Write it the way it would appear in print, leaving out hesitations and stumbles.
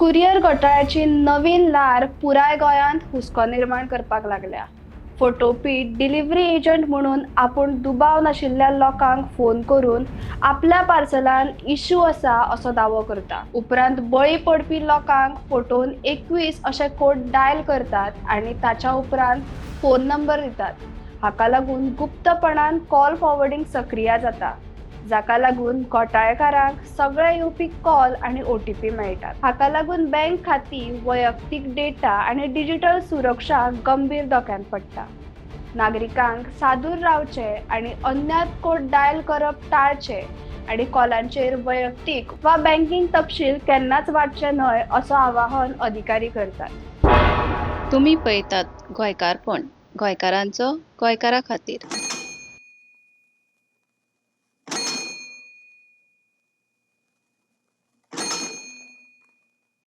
Courier घोटाळ्याची नवीन लार पुराय गोंयांत हुस्को निर्माण करपाक लागल्या। फोटोपी डिलिव्हरी एजंट म्हणून आपूण दुबाव नाशिल्ल्या लोकांक फोन करून आपल्या पार्सलान इश्यू आसा असो दावो करता। उपरांत बळी पडपी लोकांक फोटोन 21 अशे कोड डायल करतात आणि ताच्या उपरांत फोन नंबर दितात। हाका लागून गुप्तपणान कॉल फॉरवर्डिंग सक्रिय जाता, जाका लागून घोटाळेकारांक सगळे येवपी कॉल आणि OTP मेळटात। हाका लागून बँक खाती, वैयक्तीक डेटा आणि डिजिटल सुरक्षा गंभीर धोक्यात पडटा। नागरिकांक सादूर रावचे आणि अज्ञात कोड डायल करप टाळचे आणि कॉलांचेर वैयक्तीक वा बँकिंग तपशील केन्नाच वाडचे न्हय असो आवाहन अधिकारी करतात। तुम्ही पळयतात गोंयकारपण, गोंयकारांचो गोंयकारा खातीर।